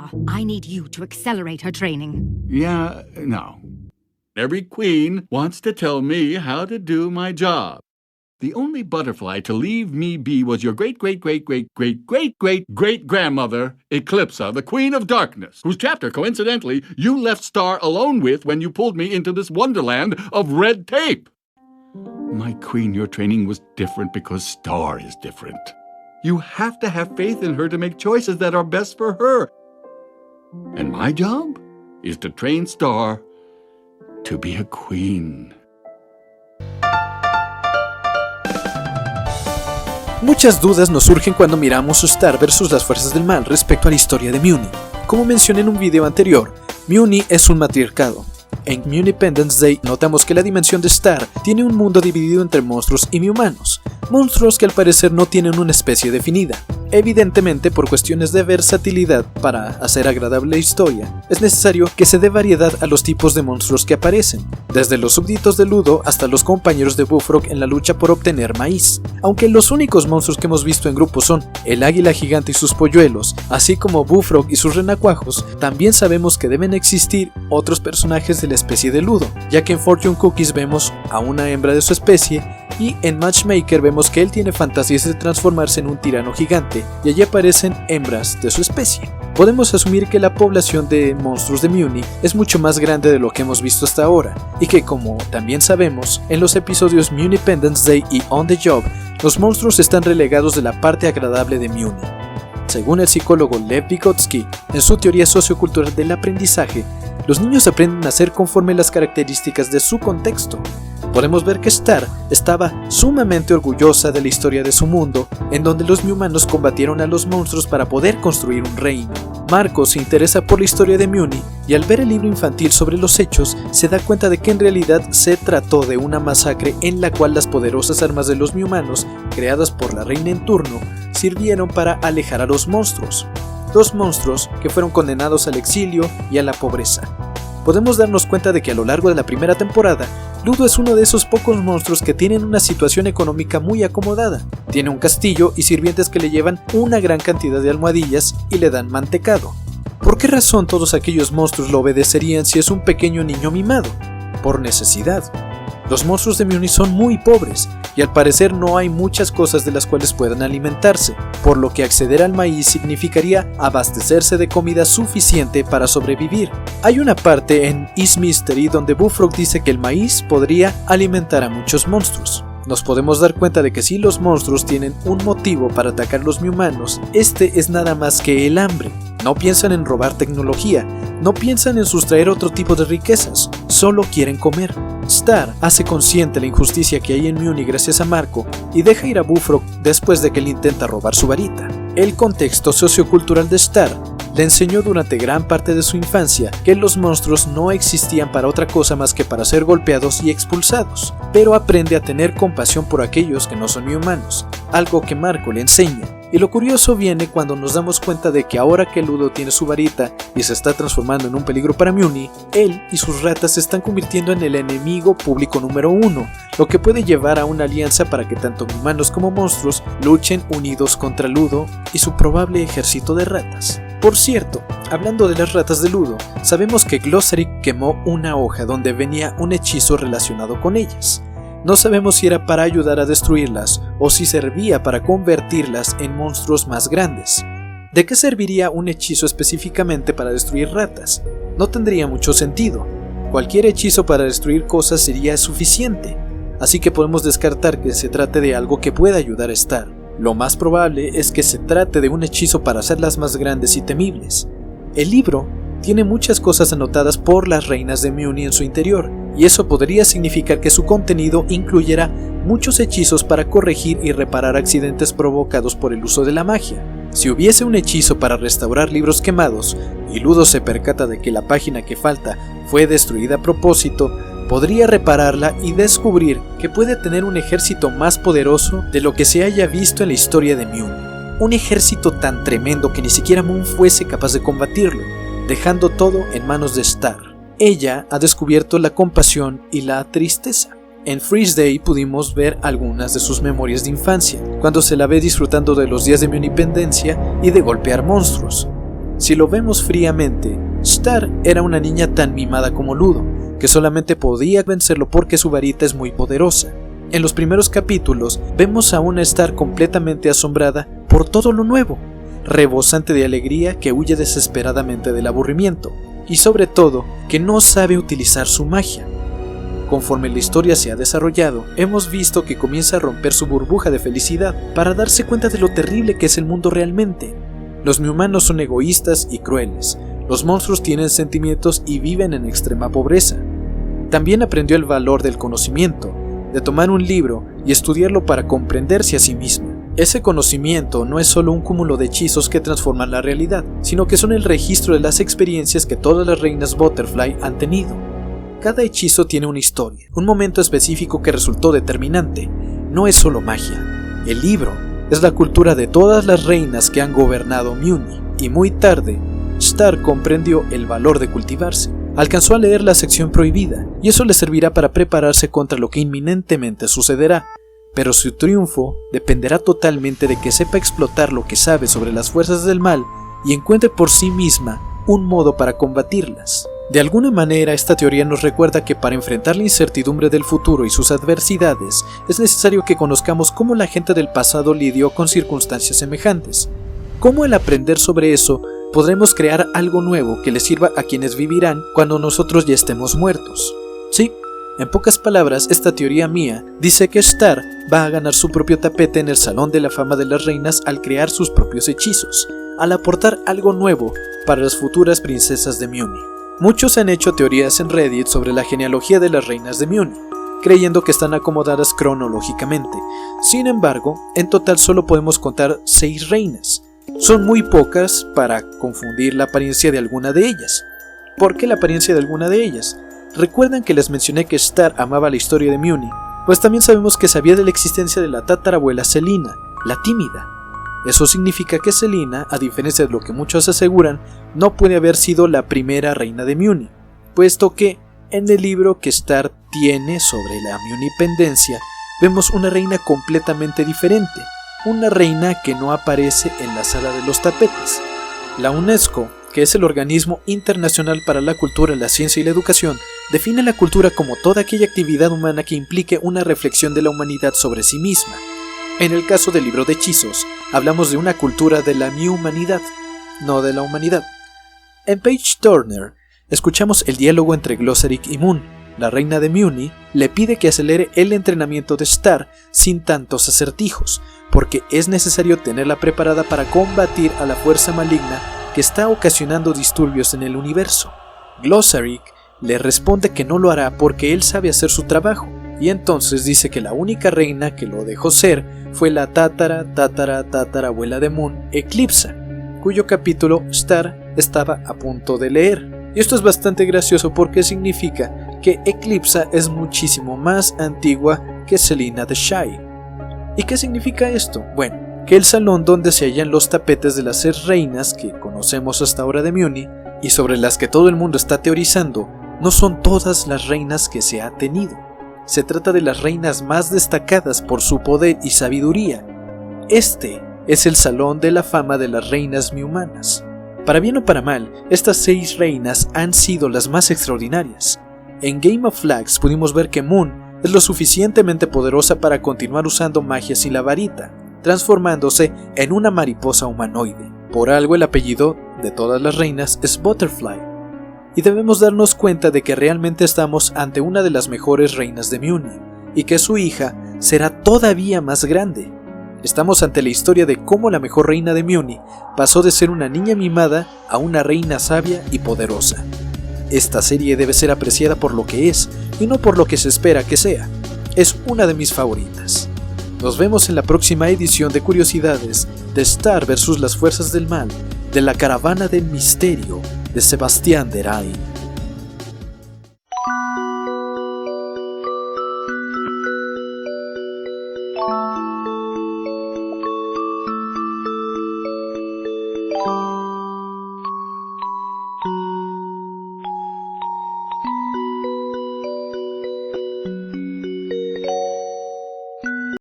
Star. I need you to accelerate her training. Yeah, no. Every queen wants to tell me how to do my job. The only butterfly to leave me be was your great-great-great-great-great-great-great-grandmother, Eclipsa, the Queen of Darkness, whose chapter, coincidentally, you left Star alone with when you pulled me into this wonderland of red tape. My queen, your training was different because Star is different. You have to have faith in her to make choices that are best for her. And my job is to train Star to be a queen. Muchas dudas nos surgen cuando miramos Star vs las fuerzas del mal respecto a la historia de Muni. Como mencioné en un video anterior, Muni es un matriarcado. En Munipendence Day notamos que la dimensión de Star tiene un mundo dividido entre monstruos y humanos, monstruos que al parecer no tienen una especie definida. Evidentemente, por cuestiones de versatilidad, para hacer agradable la historia, es necesario que se dé variedad a los tipos de monstruos que aparecen, desde los súbditos de Ludo hasta los compañeros de Bullfrog en la lucha por obtener maíz. Aunque los únicos monstruos que hemos visto en grupo son el águila gigante y sus polluelos, así como Bullfrog y sus renacuajos, también sabemos que deben existir otros personajes de la especie de Ludo, ya que en Fortune Cookies vemos a una hembra de su especie, y en Matchmaker vemos que él tiene fantasías de transformarse en un tirano gigante, y allí aparecen hembras de su especie. Podemos asumir que la población de monstruos de Muni es mucho más grande de lo que hemos visto hasta ahora, y que, como también sabemos, en los episodios Munipendence Day y On the Job, los monstruos están relegados de la parte agradable de Muni. Según el psicólogo Lev Vygotsky, en su teoría sociocultural del aprendizaje, los niños aprenden a ser conforme las características de su contexto. Podemos ver que Star estaba sumamente orgullosa de la historia de su mundo, en donde los humanos combatieron a los monstruos para poder construir un reino. Marco se interesa por la historia de Muni y al ver el libro infantil sobre los hechos, se da cuenta de que en realidad se trató de una masacre en la cual las poderosas armas de los humanos, creadas por la reina en turno, sirvieron para alejar a los monstruos. Dos monstruos que fueron condenados al exilio y a la pobreza. Podemos darnos cuenta de que a lo largo de la primera temporada, Ludo es uno de esos pocos monstruos que tienen una situación económica muy acomodada. Tiene un castillo y sirvientes que le llevan una gran cantidad de almohadillas y le dan mantecado. ¿Por qué razón todos aquellos monstruos lo obedecerían si es un pequeño niño mimado? Por necesidad. Los monstruos de Muni son muy pobres y al parecer no hay muchas cosas de las cuales puedan alimentarse, por lo que acceder al maíz significaría abastecerse de comida suficiente para sobrevivir. Hay una parte en Is Mystery donde Bullfrog dice que el maíz podría alimentar a muchos monstruos. Nos podemos dar cuenta de que si los monstruos tienen un motivo para atacar a los humanos, este es nada más que el hambre. No piensan en robar tecnología, no piensan en sustraer otro tipo de riquezas, solo quieren comer. Star hace consciente la injusticia que hay en Muni gracias a Marco y deja ir a Bullfrog después de que él intenta robar su varita. El contexto sociocultural de Star le enseñó durante gran parte de su infancia que los monstruos no existían para otra cosa más que para ser golpeados y expulsados, pero aprende a tener compasión por aquellos que no son humanos, algo que Marco le enseña. Y lo curioso viene cuando nos damos cuenta de que ahora que Ludo tiene su varita y se está transformando en un peligro para Muni, él y sus ratas se están convirtiendo en el enemigo público número 1, lo que puede llevar a una alianza para que tanto humanos como monstruos luchen unidos contra Ludo y su probable ejército de ratas. Por cierto, hablando de las ratas de Ludo, sabemos que Glossary quemó una hoja donde venía un hechizo relacionado con ellas. No sabemos si era para ayudar a destruirlas o si servía para convertirlas en monstruos más grandes. ¿De qué serviría un hechizo específicamente para destruir ratas? No tendría mucho sentido. Cualquier hechizo para destruir cosas sería suficiente, así que podemos descartar que se trate de algo que pueda ayudar a Star. Lo más probable es que se trate de un hechizo para hacerlas más grandes y temibles. El libro tiene muchas cosas anotadas por las reinas de Muni en su interior, y eso podría significar que su contenido incluyera muchos hechizos para corregir y reparar accidentes provocados por el uso de la magia. Si hubiese un hechizo para restaurar libros quemados, y Ludo se percata de que la página que falta fue destruida a propósito, podría repararla y descubrir que puede tener un ejército más poderoso de lo que se haya visto en la historia de Muni. Un ejército tan tremendo que ni siquiera Moon fuese capaz de combatirlo, dejando todo en manos de Star. Ella ha descubierto la compasión y la tristeza. En Freeze Day pudimos ver algunas de sus memorias de infancia, cuando se la ve disfrutando de los días de Munipendencia y de golpear monstruos. Si lo vemos fríamente, Star era una niña tan mimada como Ludo, que solamente podía vencerlo porque su varita es muy poderosa. En los primeros capítulos vemos a una Star completamente asombrada por todo lo nuevo, rebosante de alegría que huye desesperadamente del aburrimiento, y sobre todo que no sabe utilizar su magia. Conforme la historia se ha desarrollado, hemos visto que comienza a romper su burbuja de felicidad para darse cuenta de lo terrible que es el mundo realmente. Los humanos son egoístas y crueles, los monstruos tienen sentimientos y viven en extrema pobreza. También aprendió el valor del conocimiento, de tomar un libro y estudiarlo para comprenderse a sí misma. Ese conocimiento no es solo un cúmulo de hechizos que transforman la realidad, sino que son el registro de las experiencias que todas las reinas Butterfly han tenido. Cada hechizo tiene una historia, un momento específico que resultó determinante. No es solo magia. El libro es la cultura de todas las reinas que han gobernado Muni, y muy tarde, Star comprendió el valor de cultivarse. Alcanzó a leer la sección prohibida, y eso le servirá para prepararse contra lo que inminentemente sucederá. Pero su triunfo dependerá totalmente de que sepa explotar lo que sabe sobre las fuerzas del mal y encuentre por sí misma un modo para combatirlas. De alguna manera, esta teoría nos recuerda que para enfrentar la incertidumbre del futuro y sus adversidades, es necesario que conozcamos cómo la gente del pasado lidió con circunstancias semejantes. Cómo al aprender sobre eso, podremos crear algo nuevo que les sirva a quienes vivirán cuando nosotros ya estemos muertos. Sí, en pocas palabras, esta teoría mía dice que Star va a ganar su propio tapete en el Salón de la Fama de las Reinas al crear sus propios hechizos, al aportar algo nuevo para las futuras princesas de Muni. Muchos han hecho teorías en Reddit sobre la genealogía de las reinas de Muni, creyendo que están acomodadas cronológicamente. Sin embargo, en total solo podemos contar 6 reinas. Son muy pocas para confundir la apariencia de alguna de ellas. ¿Por qué la apariencia de alguna de ellas? ¿Recuerdan que les mencioné que Star amaba la historia de Muni? Pues también sabemos que sabía de la existencia de la tatarabuela Selina, la tímida. Eso significa que Selina, a diferencia de lo que muchos aseguran, no puede haber sido la primera reina de Muni, puesto que en el libro que Star tiene sobre la Munipendencia vemos una reina completamente diferente, una reina que no aparece en la sala de los tapetes. La UNESCO, que es el organismo internacional para la cultura, la ciencia y la educación, define la cultura como toda aquella actividad humana que implique una reflexión de la humanidad sobre sí misma. En el caso del libro de hechizos, hablamos de una cultura de la mi-humanidad, no de la humanidad. En Page Turner, escuchamos el diálogo entre Glossaric y Moon. La reina de Muni le pide que acelere el entrenamiento de Star sin tantos acertijos, porque es necesario tenerla preparada para combatir a la fuerza maligna que está ocasionando disturbios en el universo. Glossaric le responde que no lo hará porque él sabe hacer su trabajo, y entonces dice que la única reina que lo dejó ser fue la tatarabuela de Moon, Eclipsa, cuyo capítulo Star estaba a punto de leer. Y esto es bastante gracioso porque significa que Eclipsa es muchísimo más antigua que Selina the Shy. ¿Y qué significa esto? Bueno, que el salón donde se hallan los tapetes de las 6 reinas que conocemos hasta ahora de Muni y sobre las que todo el mundo está teorizando, no son todas las reinas que se ha tenido. Se trata de las reinas más destacadas por su poder y sabiduría. Este es el Salón de la Fama de las Reinas Mi-Humanas. Para bien o para mal, estas 6 reinas han sido las más extraordinarias. En Game of Flags pudimos ver que Moon es lo suficientemente poderosa para continuar usando magia sin la varita, transformándose en una mariposa humanoide. Por algo el apellido de todas las reinas es Butterfly. Y debemos darnos cuenta de que realmente estamos ante una de las mejores reinas de Muni, y que su hija será todavía más grande. Estamos ante la historia de cómo la mejor reina de Muni pasó de ser una niña mimada a una reina sabia y poderosa. Esta serie debe ser apreciada por lo que es, y no por lo que se espera que sea. Es una de mis favoritas. Nos vemos en la próxima edición de Curiosidades de Star vs las Fuerzas del Mal, de la Caravana del Misterio, de Sebastián Derain.